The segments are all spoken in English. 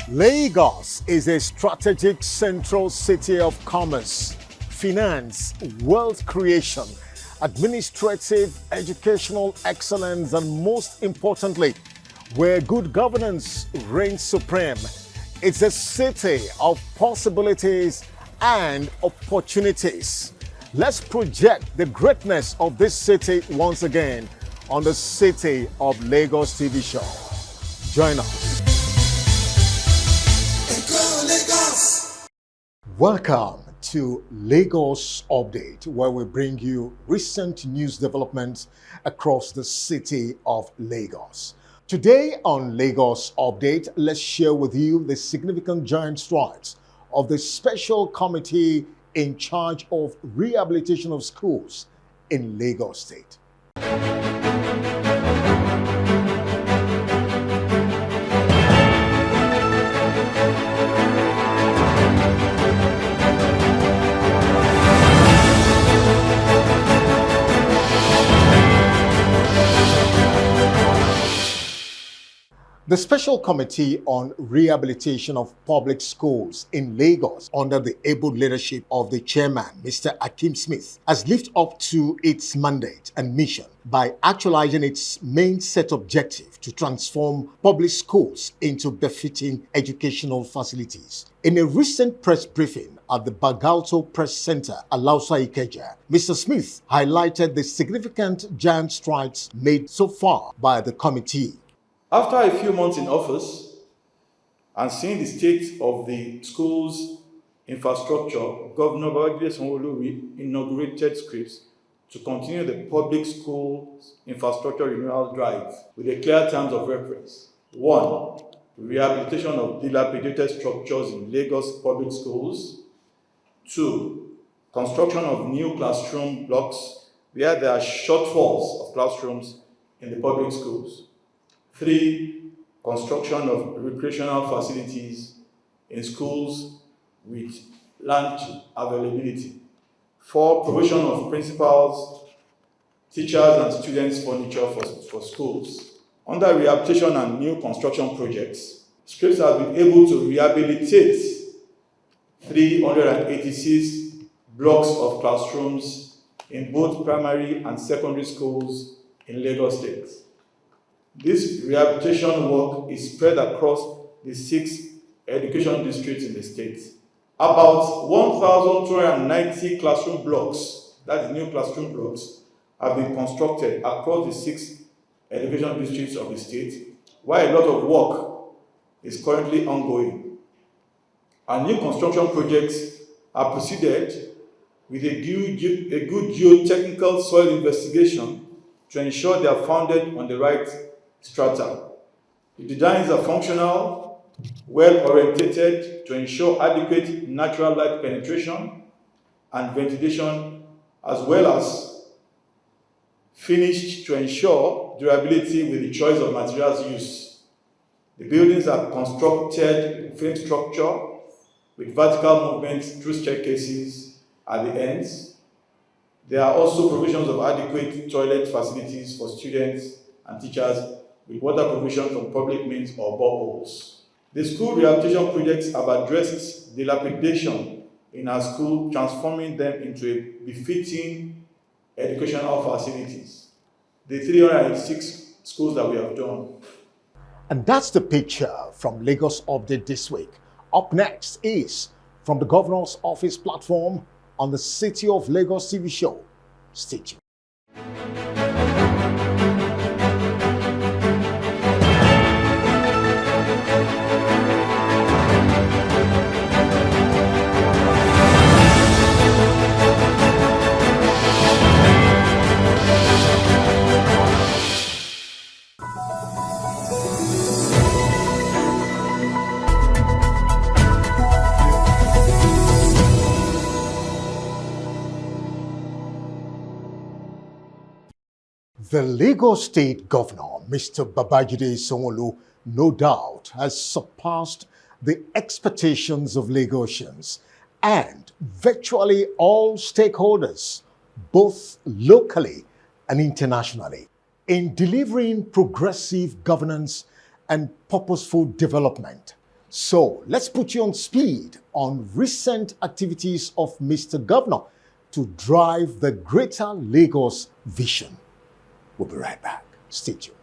Lagos is a strategic central city of commerce, finance, wealth creation, administrative, educational excellence, and most importantly, where good governance reigns supreme. It's a city of possibilities and opportunities. Let's project the greatness of this city once again on the City of Lagos TV show. Join us. Welcome to Lagos Update, where we bring you recent news developments across the city of Lagos. Today on Lagos Update, let's share with you the significant giant strides of the special committee in charge of rehabilitation of schools in Lagos State. The Special Committee on Rehabilitation of Public Schools in Lagos, under the able leadership of the chairman, Mr. Akim Smith, has lived up to its mandate and mission by actualizing its main set objective to transform public schools into befitting educational facilities. In a recent press briefing at the Bagalto Press Center, Alausa Ikeja, Mr. Smith highlighted the significant giant strides made so far by the committee. After a few months in office and seeing the state of the school's infrastructure, Governor Babajide Sanwo-Olu inaugurated scripts to continue the public schools infrastructure renewal drive with a clear terms of reference. 1. Rehabilitation of dilapidated structures in Lagos public schools. 2. Construction of new classroom blocks where there are shortfalls of classrooms in the public schools. 3. Construction of recreational facilities in schools with land availability. 4. Provision of principals, teachers, and students' furniture for schools. Under rehabilitation and new construction projects, scripts have been able to rehabilitate 386 blocks of classrooms in both primary and secondary schools in Lagos State. This rehabilitation work is spread across the 6 education districts in the state. About 1,290 classroom blocks, that is new classroom blocks, have been constructed across the 6 education districts of the state, while a lot of work is currently ongoing. And new construction projects are proceeded with a good geotechnical soil investigation to ensure they are founded on the right strata. The designs are functional, well-orientated to ensure adequate natural light penetration and ventilation, as well as finished to ensure durability with the choice of materials used. The buildings are constructed in frame structure with vertical movements through staircases at the ends. There are also provisions of adequate toilet facilities for students and teachers with water provision from public means or boreholes. The school rehabilitation projects have addressed dilapidation in our school, transforming them into a befitting educational facilities. The 386 schools that we have done. And that's the picture from Lagos Update this week. Up next is from the Governor's Office platform on the City of Lagos TV show. Stay tuned. The Lagos State Governor, Mr. Babajide Sanwo-Olu, no doubt has surpassed the expectations of Lagosians and virtually all stakeholders, both locally and internationally, in delivering progressive governance and purposeful development So let's put you on speed on recent activities of Mr. Governor to drive the Greater Lagos vision. We'll be right back. Stay tuned.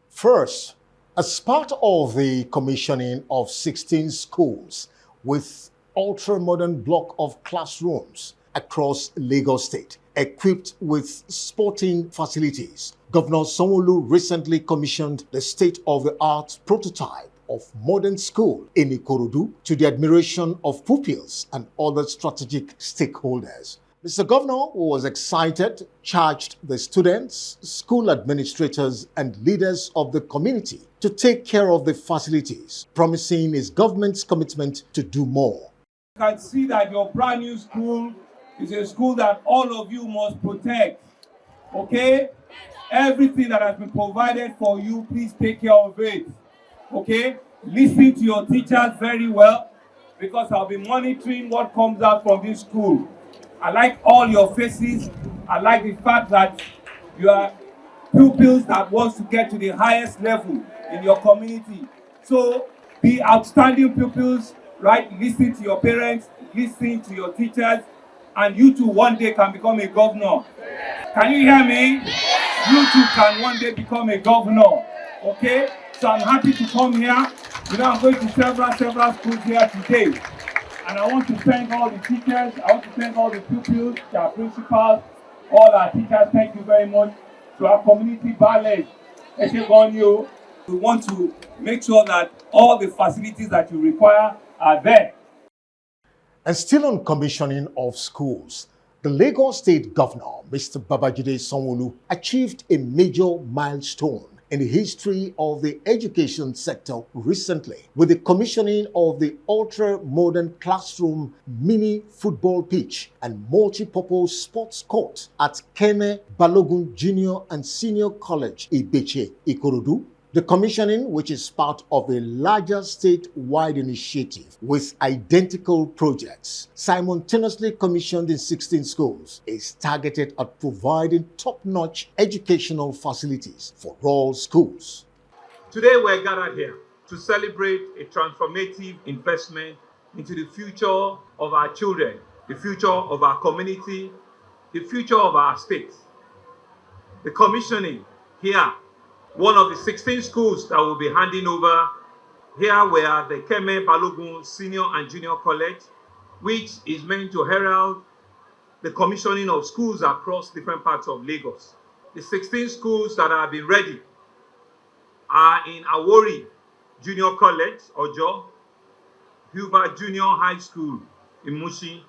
First, as part of the commissioning of 16 schools with ultra-modern block of classrooms across Lagos State, equipped with sporting facilities, Governor Sanwo-Olu recently commissioned the state-of-the-art prototype of modern school in Ikorodu to the admiration of pupils and other strategic stakeholders. Mr. Governor was excited, charged the students, school administrators, and leaders of the community to take care of the facilities, promising his government's commitment to do more. You can see that your brand new school is a school that all of you must protect. Okay? Everything that has been provided for you, please take care of it. Okay? Listen to your teachers very well, because I'll be monitoring what comes out from this school. I like all your faces. I like the fact that you are pupils that wants to get to the highest level in your community. So be outstanding pupils, right? Listen to your parents, listen to your teachers, and you too one day can become a governor. Can you hear me? You too can one day become a governor. Okay? So I'm happy to come here. You know, I'm going to several schools here today. And I want to thank all the teachers, I want to thank all the pupils, their principals, all our teachers. Thank you very much. To our community ballet, we want to make sure that all the facilities that you require are there. And still on commissioning of schools, the Lagos State Governor, Mr. Babajide Sanwo-Olu, achieved a major milestone in the history of the education sector recently with the commissioning of the ultra-modern classroom mini football pitch and multi-purpose sports court at Keme Balogun Junior and Senior College, Ibeche, Ikorodu. The commissioning, which is part of a larger state-wide initiative with identical projects, simultaneously commissioned in 16 schools, is targeted at providing top-notch educational facilities for all schools. Today we're gathered here to celebrate a transformative investment into the future of our children, the future of our community, the future of our state. The commissioning here, one of the 16 schools that will be handing over here were the Keme Balogun Senior and Junior College, which is meant to herald the commissioning of schools across different parts of Lagos. The 16 schools that have been ready are in Awori Junior College, Ojo, Huber Junior High School in Mushi,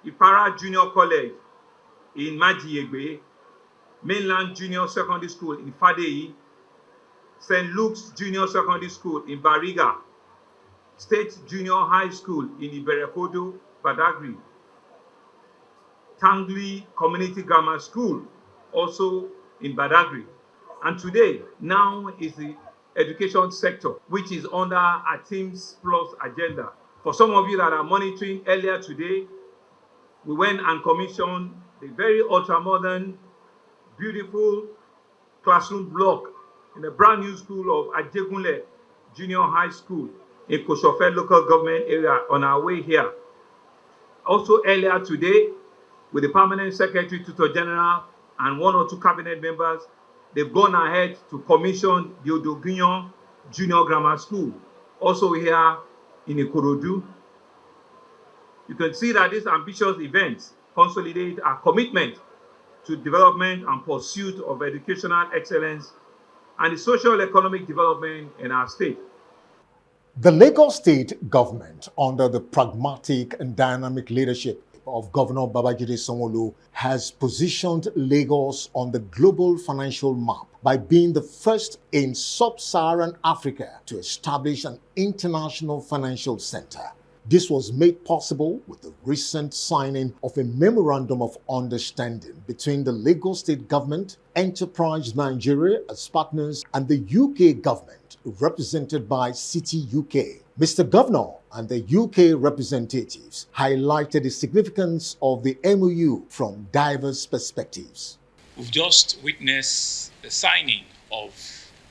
Ipara Junior College in Majiyegbe, Mainland Junior Secondary School in Fadeyi, St. Luke's Junior Secondary School in Bariga, State Junior High School in Iberekodo, Badagry, Tangli Community Grammar School, also in Badagry. And today, now is the education sector, which is under a Teams Plus agenda. For some of you that are monitoring, earlier today, we went and commissioned the very ultra-modern, beautiful classroom block in the brand new school of Ajegunle Junior High School in Koshofe local government area on our way here. Also earlier today, with the permanent secretary, tutor general, and one or two cabinet members, they've gone ahead to commission the Odogunyan Junior Grammar School, also here in Ikorodu. You can see that these ambitious events consolidate our commitment to development and pursuit of educational excellence and the social economic development in our state. The Lagos State government, under the pragmatic and dynamic leadership of Governor Babajide Sanwo-Olu, has positioned Lagos on the global financial map by being the first in sub-Saharan Africa to establish an international financial center. This was made possible with the recent signing of a memorandum of understanding between the Lagos State government, Enterprise Nigeria as partners, and the UK government, represented by City UK. Mr. Governor and the UK representatives highlighted the significance of the MOU from diverse perspectives. We've just witnessed the signing of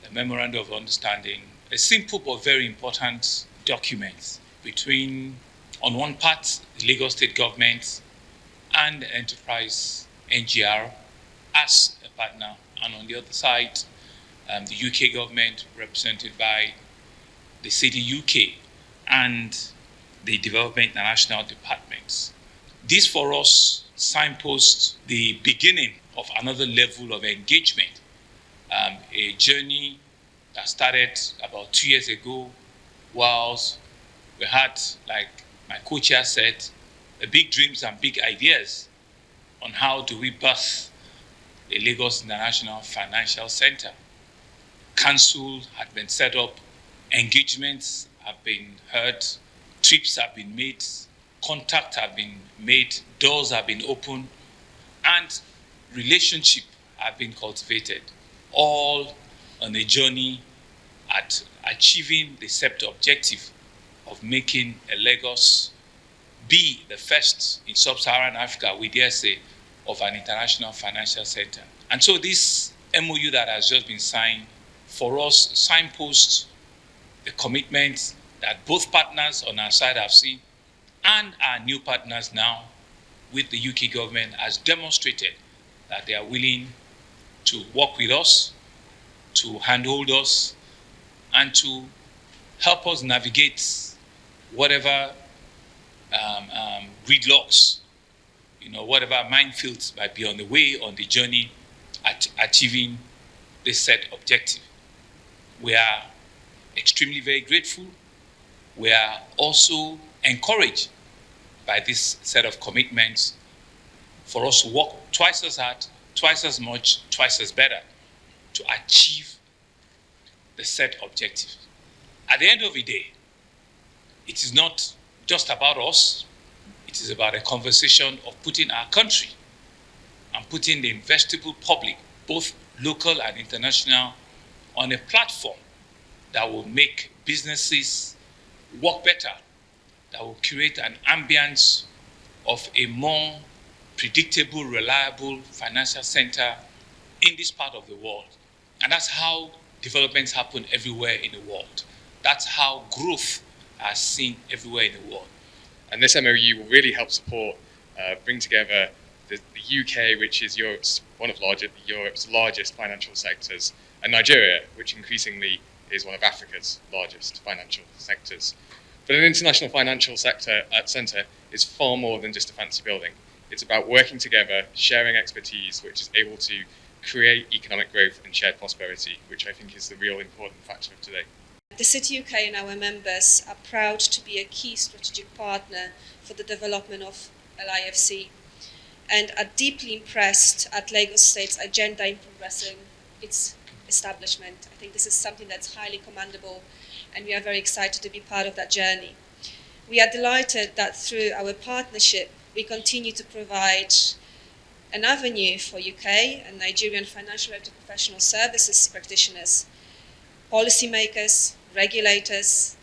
a memorandum of understanding, a simple but very important document between, on one part, the Lagos State government and the enterprise NGR as a partner, and on the other side, the UK government represented by the City UK and the Development International Departments. This for us signposts the beginning of another level of engagement, a journey that started about 2 years ago, whilst we had, like my co-chair said, big dreams and big ideas on how do we birth the Lagos International Financial Center. Council had been set up, engagements have been heard, trips have been made, contacts have been made, doors have been opened, and relationships have been cultivated, all on a journey at achieving the set objective of making Lagos be the first in sub-Saharan Africa, we dare say, of an international financial center. And so this MOU that has just been signed, for us, signposts the commitment that both partners on our side have seen, and our new partners now with the UK government has demonstrated that they are willing to work with us, to handhold us, and to help us navigate whatever gridlocks, whatever minefields might be on the way, on the journey at achieving this set objective. We are extremely very grateful. We are also encouraged by this set of commitments for us to work twice as hard, twice as much, twice as better to achieve the set objectives. At the end of the day, it is not just about us. It is about a conversation of putting our country and putting the investable public, both local and international, on a platform that will make businesses work better, that will create an ambience of a more predictable, reliable financial center in this part of the world. And that's how developments happen everywhere in the world. That's how growth is seen everywhere in the world. And this MOU will really help support, bring together the UK, which is one of Europe's largest financial sectors, and Nigeria, which increasingly is one of Africa's largest financial sectors. But an international financial center is far more than just a fancy building. It's about working together, sharing expertise, which is able to create economic growth and shared prosperity, which I think is the real important factor of today. The City UK and our members are proud to be a key strategic partner for the development of LIFC and are deeply impressed at Lagos State's agenda in progressing its establishment. I think this is something that's highly commendable, and we are very excited to be part of that journey. We are delighted that through our partnership, we continue to provide an avenue for UK and Nigerian financial professional services practitioners, policymakers, regulators,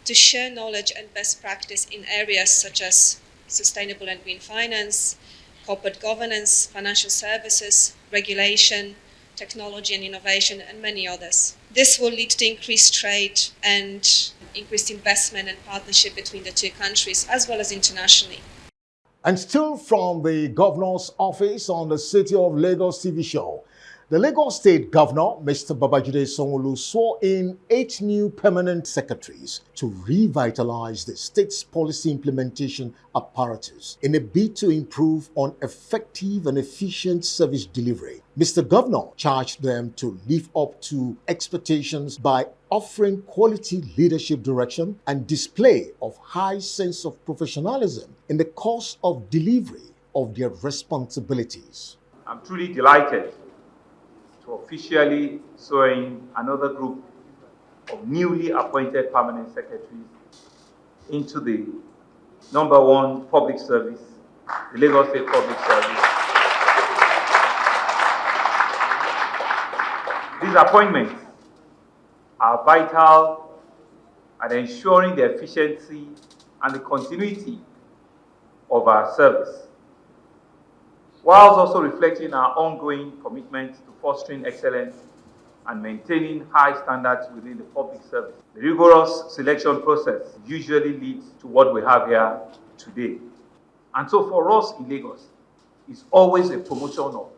to share knowledge and best practice in areas such as sustainable and green finance, corporate governance, financial services, regulation, technology and innovation, and many others. This will lead to increased trade and increased investment and partnership between the two countries, as well as internationally. And still from the Governor's Office on the City of Lagos TV show, the Lagos State Governor, Mr. Babajide Sanwo-Olu, swore in 8 new permanent secretaries to revitalize the state's policy implementation apparatus in a bid to improve on effective and efficient service delivery. Mr. Governor charged them to live up to expectations by offering quality leadership direction and display of high sense of professionalism in the course of delivery of their responsibilities. I'm truly delighted to officially swear in another group of newly appointed permanent secretaries into the #1 public service, the Lagos State Public Service. These appointments are vital at ensuring the efficiency and the continuity of our service. whilst also reflecting our ongoing commitment to fostering excellence and maintaining high standards within the public service. The rigorous selection process usually leads to what we have here today. And so for us in Lagos, it's always a promotion of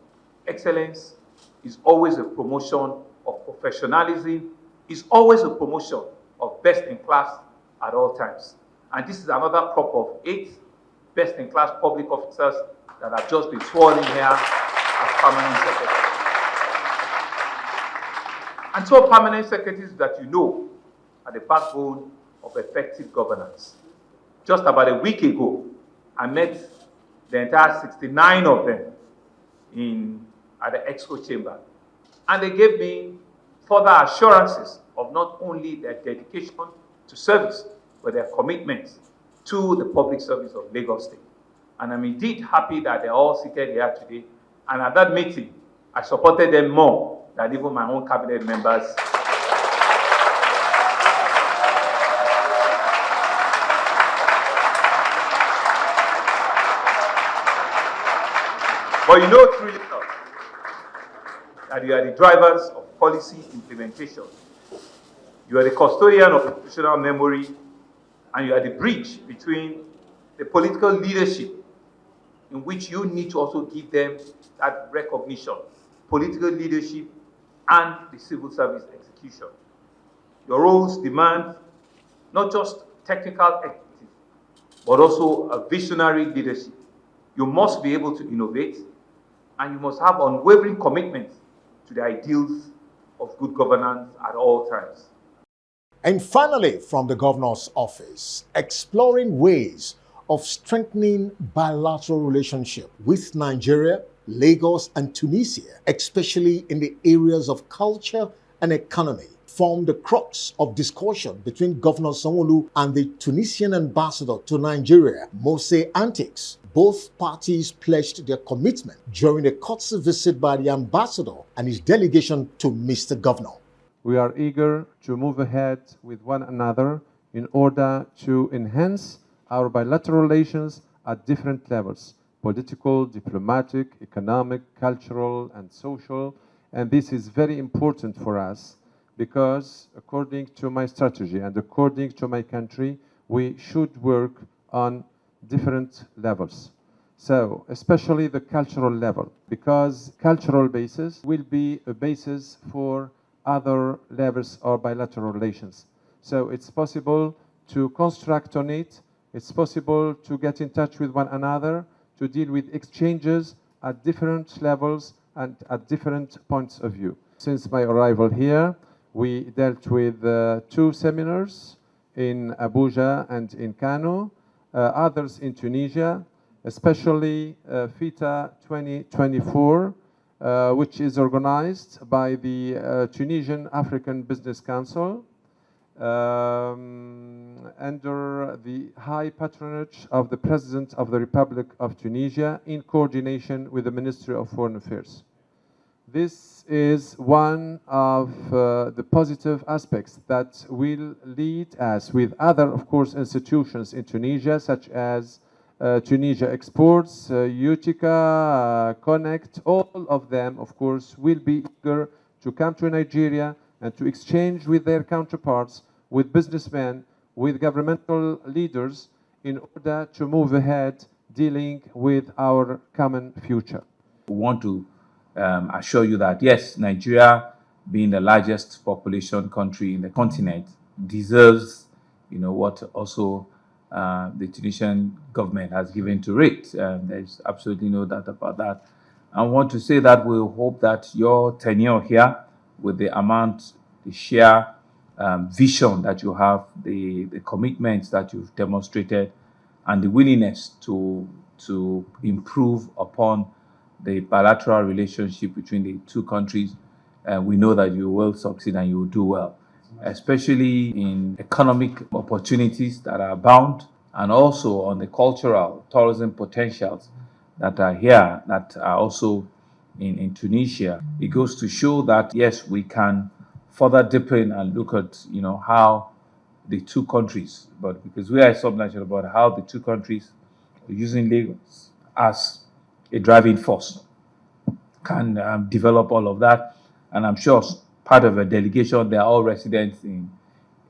excellence, it's always a promotion of professionalism, it's always a promotion of best in class at all times. And this is another crop of 8 best in class public officers that have just been sworn in here as permanent secretaries. And so permanent secretaries that you know are the backbone of effective governance. Just about a week ago, I met the entire 69 of them at the Exco Chamber. And they gave me further assurances of not only their dedication to service, but their commitment to the public service of Lagos State. And I'm indeed happy that they're all seated here today. And at that meeting, I supported them more than even my own cabinet members. But you know truly well that you are the drivers of policy implementation. You are the custodian of institutional memory, and you are the bridge between the political leadership, in which you need to also give them that recognition, political leadership and the civil service execution. Your roles demand not just technical expertise, but also a visionary leadership. You must be able to innovate, and you must have unwavering commitment to the ideals of good governance at all times. And finally, from the governor's office, exploring ways of strengthening bilateral relationship with Nigeria, Lagos, and Tunisia, especially in the areas of culture and economy, formed the crux of discussion between Governor Sanwo-Olu and the Tunisian ambassador to Nigeria, Mose Antix. Both parties pledged their commitment during a courtesy visit by the ambassador and his delegation to Mr. Governor. We are eager to move ahead with one another in order to enhance our bilateral relations at different levels: political, diplomatic, economic, cultural, and social. And this is very important for us because, according to my strategy and according to my country, we should work on different levels. So, especially the cultural level, because cultural basis will be a basis for other levels of bilateral relations. So it's possible to construct on it. It's possible to get in touch with one another, to deal with exchanges at different levels and at different points of view. Since my arrival here, we dealt with 2 seminars in Abuja and in Kano, others in Tunisia, especially FITA 2024, which is organized by the Tunisian African Business Council under the high patronage of the President of the Republic of Tunisia in coordination with the Ministry of Foreign Affairs. This is one of the positive aspects that will lead us with other, of course, institutions in Tunisia, such as Tunisia Exports, Utica, Connect. All of them, of course, will be eager to come to Nigeria and to exchange with their counterparts, with businessmen, with governmental leaders, in order to move ahead dealing with our common future. We want to assure you that, yes, Nigeria, being the largest population country in the continent, deserves, what also the Tunisian government has given to it. There's absolutely no doubt about that. I want to say that we hope that your tenure here, with the amount, the sheer vision that you have, the commitment that you've demonstrated, and the willingness to improve upon the bilateral relationship between the two countries, we know that you will succeed and you will do well, especially in economic opportunities that are abound, and also on the cultural tourism potentials that are here, that are also in Tunisia. It goes to show that, yes, we can further deepen and look at, how the two countries, but because we are subnational, about how the two countries are using Lagos as a driving force, can develop all of that. And I'm sure part of a delegation, they are all residents in,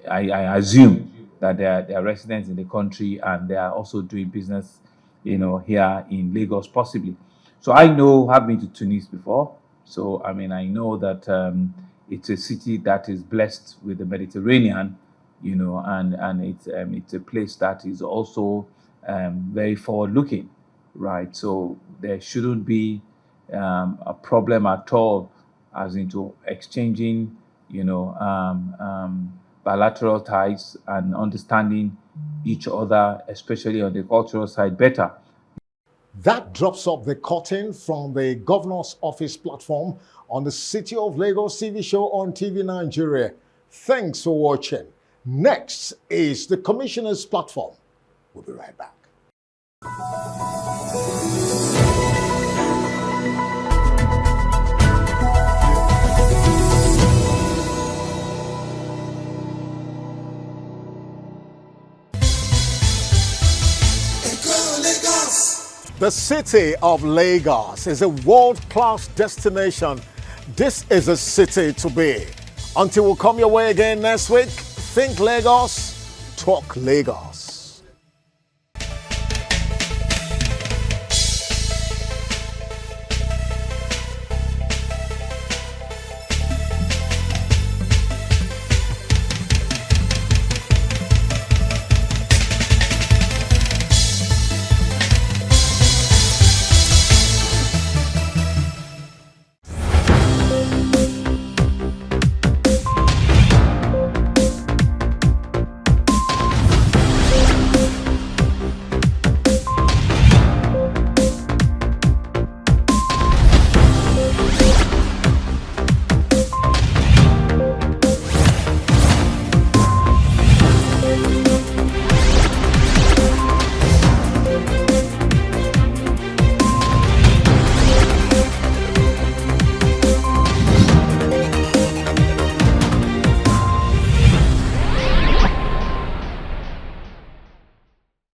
I assume that they are residents in the country, and they are also doing business, here in Lagos possibly. So I know, I've been to Tunis before. So, I mean, I know that it's a city that is blessed with the Mediterranean, and it's a place that is also very forward-looking, right? So there shouldn't be a problem at all as into exchanging, bilateral ties and understanding each other, especially on the cultural side, better. That drops up the curtain from the Governor's Office platform on the City of Lagos TV show on TV Nigeria. Thanks for watching. Next is the Commissioner's platform. We'll be right back. The city of Lagos is a world-class destination. This is a city to be. Until we come your way again next week, think Lagos, talk Lagos.